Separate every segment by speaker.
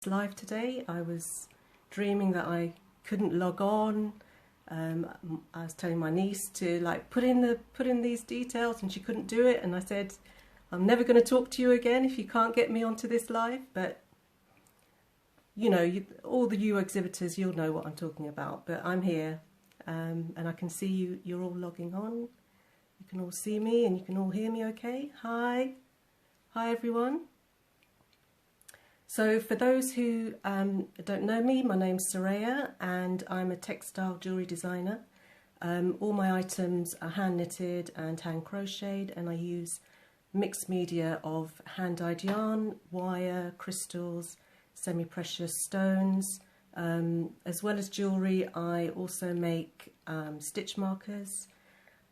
Speaker 1: Live today. I was dreaming that I couldn't log on. I was telling my niece to put in these details, and she couldn't do it. And I said, I'm never going to talk to you again if you can't get me onto this live. But you know, all the you exhibitors, you'll know what I'm talking about. But I'm here, and I can see you. You're all logging on. You can all see me, and you can all hear me. Okay. Hi everyone. So for those who don't know me, my name's Suraya and I'm a textile jewellery designer. All my items are hand knitted and hand crocheted, and I use mixed media of hand-dyed yarn, wire, crystals, semi-precious stones. As well as jewellery, I also make stitch markers,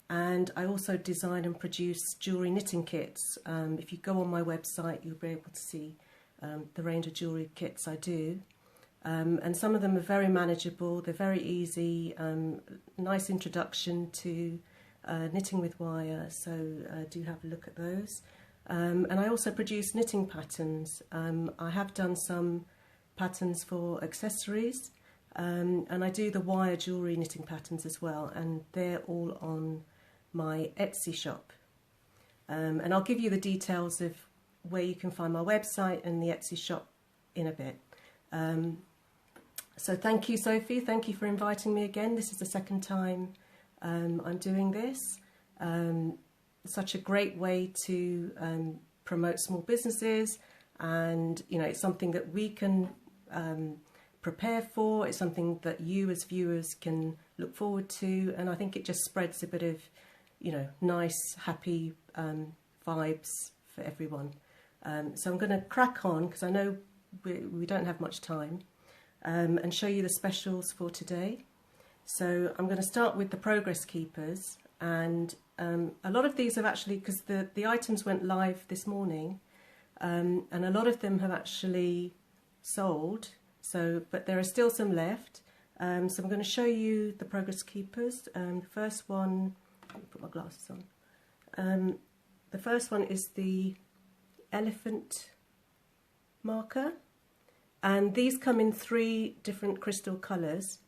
Speaker 1: and I also design and produce jewellery knitting kits. If you go on my website, you'll be able to see the range of jewellery kits I do, and some of them are very manageable, they're very easy, nice introduction to knitting with wire, so do have a look at those. And I also produce knitting patterns. I have done some patterns for accessories, and I do the wire jewellery knitting patterns as well, and they're all on my Etsy shop. And I'll give you the details of where you can find my website and the Etsy shop in a bit. So thank you, Sophie. Thank you for inviting me again. This is the second time I'm doing this. Such a great way to promote small businesses, and you know, it's something that we can prepare for. It's something that you as viewers can look forward to, and I think it just spreads a bit of, you know, nice, happy vibes for everyone. So I'm going to crack on, because I know we don't have much time, and show you the specials for today. So I'm going to start with the progress keepers, and a lot of these have actually, because the items went live this morning, and a lot of them have actually sold, so but there are still some left. So I'm going to show you the progress keepers. The first one, let me put my glasses on. The first one is the elephant marker, and these come in 3 different crystal colours.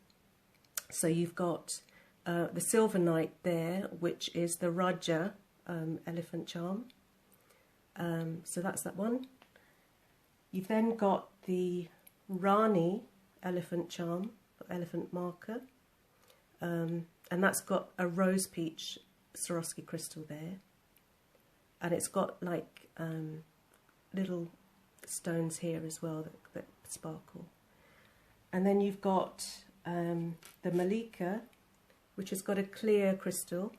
Speaker 1: So you've got the silver night there, which is the Raja elephant charm, so that's that one. You've then got the Rani elephant charm, elephant marker, and that's got a rose peach Swarovski crystal there, and it's got like little stones here as well that sparkle. And then you've got the Mahliqa, which has got a clear crystal,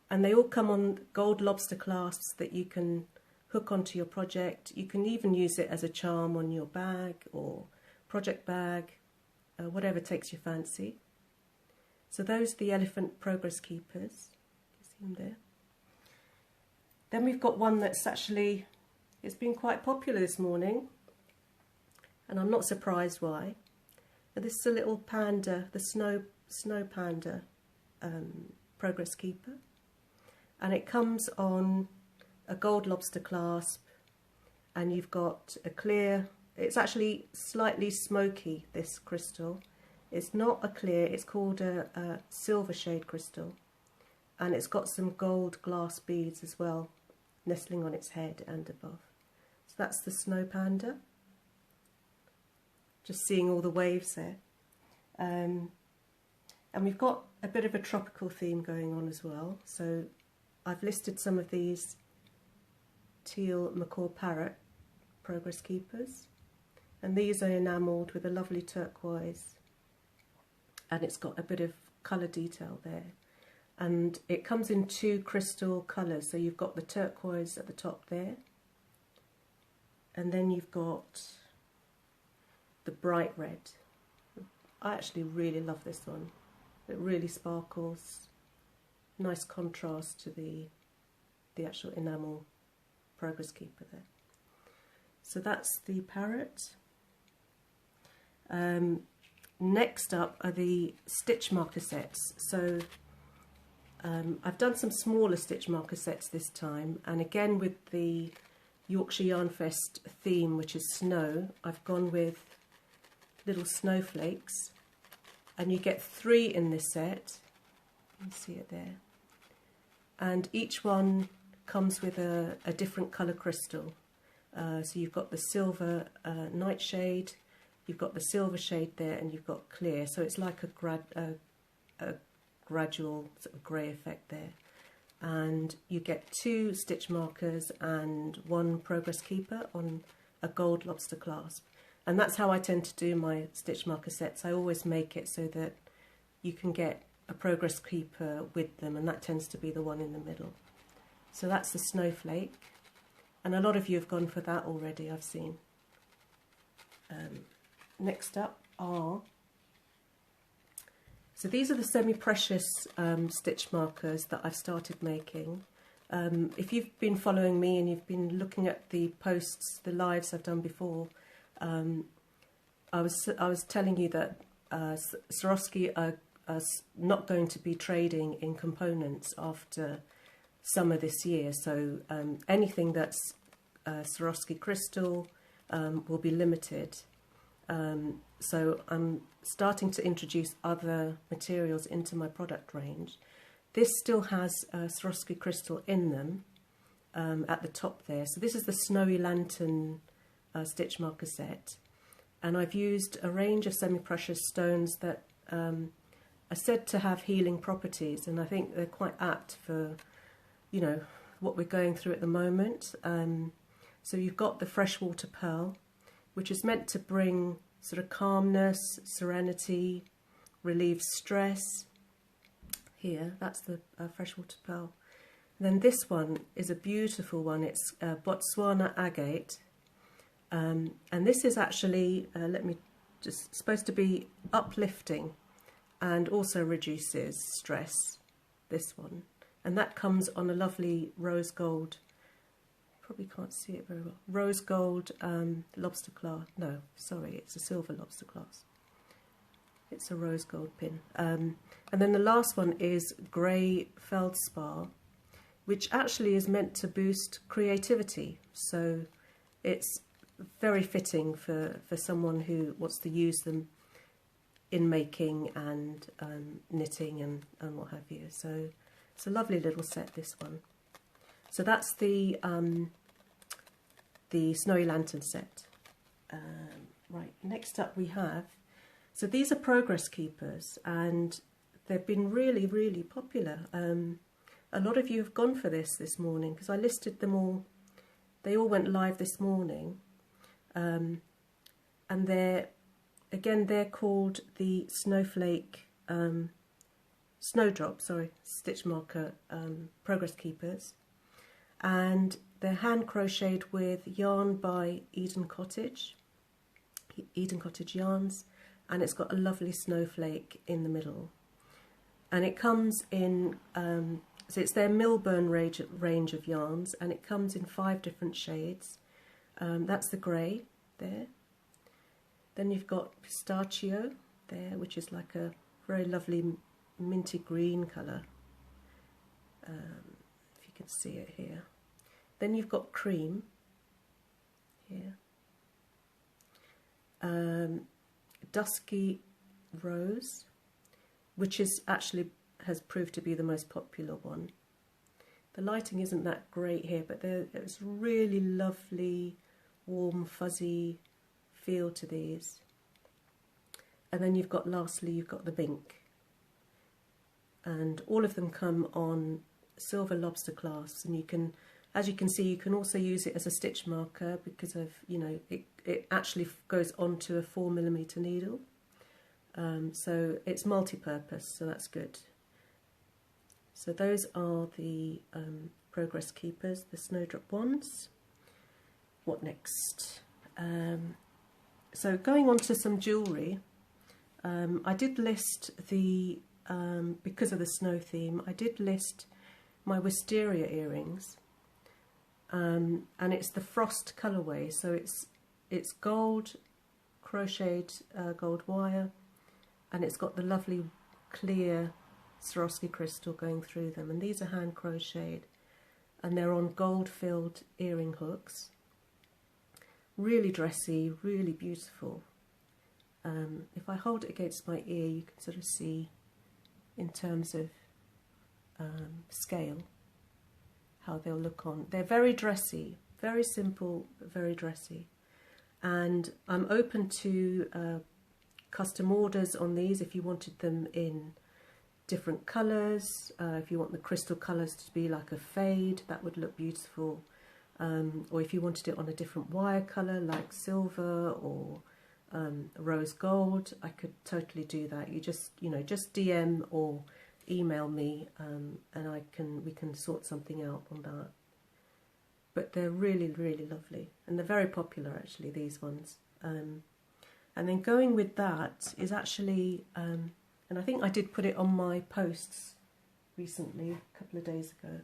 Speaker 1: and they all come on gold lobster clasps that you can hook onto your project. You can even use it as a charm on your bag or project bag, whatever takes your fancy. So those are the elephant progress keepers. You see them there. Then we've got one that's actually, it's been quite popular this morning, and I'm not surprised why. And this is a little panda, the snow panda progress keeper, and it comes on a gold lobster clasp, and you've got a clear, it's actually slightly smoky, this crystal. It's not a clear, it's called a silver shade crystal, and it's got some gold glass beads as well, nestling on its head and above. So that's the snow panda. Just seeing all the waves there. And we've got a bit of a tropical theme going on as well. So I've listed some of these teal macaw parrot progress keepers. And these are enamelled with a lovely turquoise. And it's got a bit of colour detail there. And it comes in 2 crystal colours, so you've got the turquoise at the top there, and then you've got the bright red. I actually really love this one. It really sparkles, nice contrast to the actual enamel progress keeper there. So that's the parrot. Next up are the stitch marker sets. So I've done some smaller stitch marker sets this time, and again with the Yorkshire Yarn Fest theme, which is snow, I've gone with little snowflakes, and you get 3 in this set. You can see it there. And each one comes with a different colour crystal. So you've got the silver nightshade, you've got the silver shade there, and you've got clear. So it's like a gradual sort of grey effect there. And you get 2 stitch markers and 1 progress keeper on a gold lobster clasp. And that's how I tend to do my stitch marker sets. I always make it so that you can get a progress keeper with them, and that tends to be the one in the middle. So that's the snowflake, and a lot of you have gone for that already, I've seen. Next up are, so these are the semi-precious stitch markers that I've started making. If you've been following me and you've been looking at the posts, the lives I've done before, I was telling you that Swarovski are not going to be trading in components after summer this year, so anything that's Swarovski crystal will be limited. So I'm starting to introduce other materials into my product range. This still has Swarovski crystal in them at the top there. So this is the Snowy Lantern stitch marker set, and I've used a range of semi-precious stones that are said to have healing properties, and I think they're quite apt for, you know, what we're going through at the moment. So you've got the freshwater pearl, which is meant to bring sort of calmness, serenity, relieve stress. Here, that's the freshwater pearl. And then this one is a beautiful one. It's Botswana agate, and this is actually, supposed to be uplifting and also reduces stress, this one. And that comes on a lovely rose gold, probably can't see it very well, rose gold lobster clasp. No, sorry, it's a silver lobster clasp. It's a rose gold pin. And then the last one is grey feldspar, which actually is meant to boost creativity. So it's very fitting for someone who wants to use them in making and knitting and what have you. So it's a lovely little set, this one. So that's the Snowy Lantern set. Right, next up we have, so these are progress keepers, and they've been really, really popular. A lot of you have gone for this morning, because I listed them all. They all went live this morning, and they're called the Snowflake, Snowdrop, sorry, stitch marker progress keepers, and they're hand crocheted with yarn by Eden Cottage yarns, and it's got a lovely snowflake in the middle. And it comes in, so it's their Milburn range of yarns, and it comes in 5 different shades. That's the grey there. Then you've got pistachio there, which is like a very lovely minty green colour, if you can see it here. Then you've got cream here, dusky rose, which is actually has proved to be the most popular one. The lighting isn't that great here, but there's really lovely, warm, fuzzy feel to these. And then lastly you've got the mink, and all of them come on silver lobster clasps, and you can, as you can see, you can also use it as a stitch marker because of, you know, it actually goes onto a 4mm needle, so it's multi-purpose, so that's good. So those are the progress keepers, the snowdrop ones. What next? So going on to some jewellery, I did list the, because of the snow theme, I did list my wisteria earrings, and it's the frost colourway, so it's gold crocheted gold wire, and it's got the lovely clear Swarovski crystal going through them, and these are hand crocheted, and they're on gold filled earring hooks. Really dressy, really beautiful. If I hold it against my ear, you can sort of see in terms of scale how they'll look on. They're very dressy, very simple, but very dressy. And I'm open to custom orders on these if you wanted them in different colours. If you want the crystal colours to be like a fade, that would look beautiful. Or if you wanted it on a different wire colour like silver or rose gold, I could totally do that. You just, you know, just DM or email me, and we can sort something out on that. But they're really, really lovely, and they're very popular actually, these ones. And then going with that is actually, and I think I did put it on my posts recently, a couple of days ago,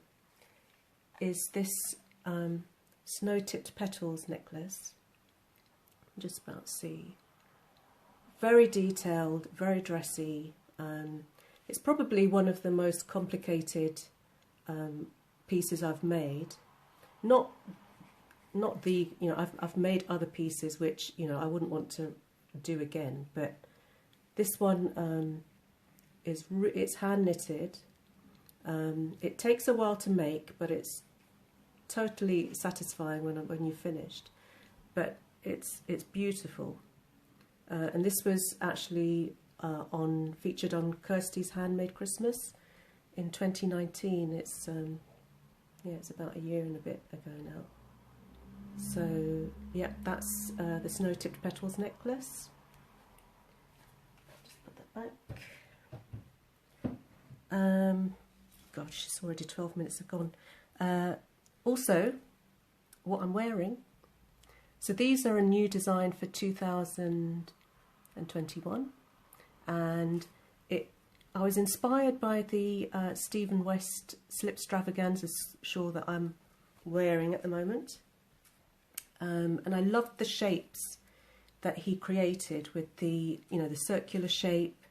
Speaker 1: is this snow-tipped petals necklace. Just about see. Very detailed, very dressy. It's probably one of the most complicated pieces I've made. Not the, you know, I've made other pieces which, you know, I wouldn't want to do again, but this one it's hand knitted. It takes a while to make, but it's totally satisfying when you're finished. But it's beautiful, and this was actually featured on Kirsty's Handmade Christmas in 2019. It's yeah, it's about a year and a bit ago now. So yeah, that's the snow-tipped petals necklace. Just put that back. Gosh, it's already 12 minutes have gone. Also, what I'm wearing. So these are a new design for 2021, and I was inspired by the Stephen West Slipstravaganza shawl that I'm wearing at the moment, and I loved the shapes that he created with the, you know, the circular shape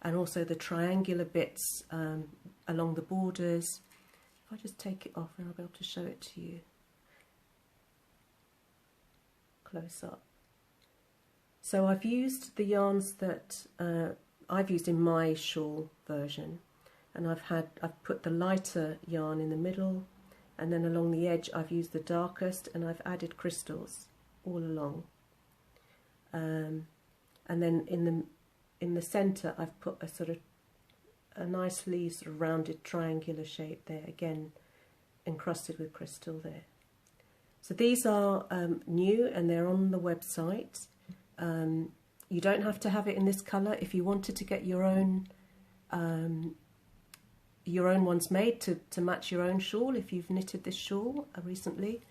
Speaker 1: and also the triangular bits along the borders. If I just take it off, and I'll be able to show it to you close up. So I've used the yarns that I've used in my shawl version, and I've put the lighter yarn in the middle, and then along the edge I've used the darkest, and I've added crystals all along. And then in the centre I've put a sort of a nicely sort of rounded triangular shape there, again encrusted with crystal there. So these are new, and they're on the website. You don't have to have it in this colour. If you wanted to get your own ones made to match your own shawl, if you've knitted this shawl recently,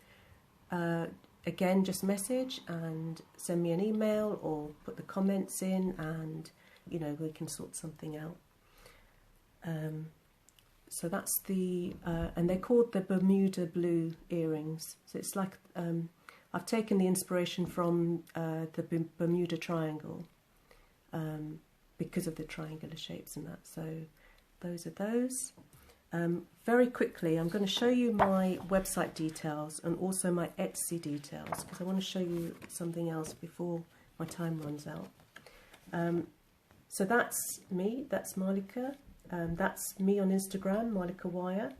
Speaker 1: again, just message and send me an email or put the comments in, and you know, we can sort something out. So that's the, and they're called the Bermuda Blue earrings. So it's like, I've taken the inspiration from the Bermuda Triangle because of the triangular shapes and that. So those are those. Very quickly, I'm going to show you my website details and also my Etsy details, because I want to show you something else before my time runs out. So that's me, that's Mahliqa. That's me on Instagram, Mahliqa Wire.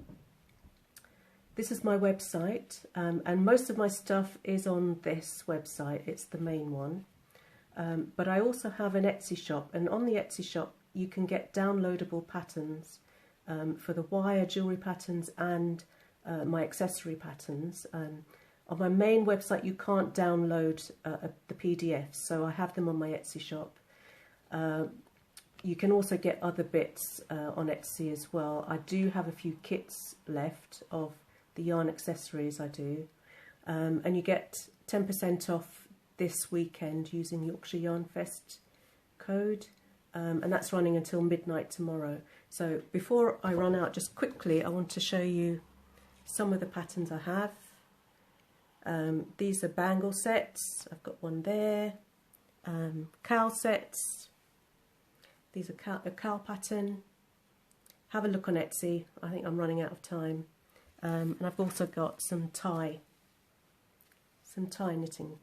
Speaker 1: This is my website, and most of my stuff is on this website. It's the main one. But I also have an Etsy shop, and on the Etsy shop you can get downloadable patterns for the wire jewellery patterns and my accessory patterns. On my main website you can't download the PDFs, so I have them on my Etsy shop. You can also get other bits on Etsy as well. I do have a few kits left of the yarn accessories I do. And you get 10% off this weekend using Yorkshire Yarn Fest code. And that's running until midnight tomorrow. So before I run out, just quickly, I want to show you some of the patterns I have. These are bangle sets. I've got one there. Cowl sets. These are a cowl pattern. Have a look on Etsy. I think I'm running out of time. And I've also got some tie knitting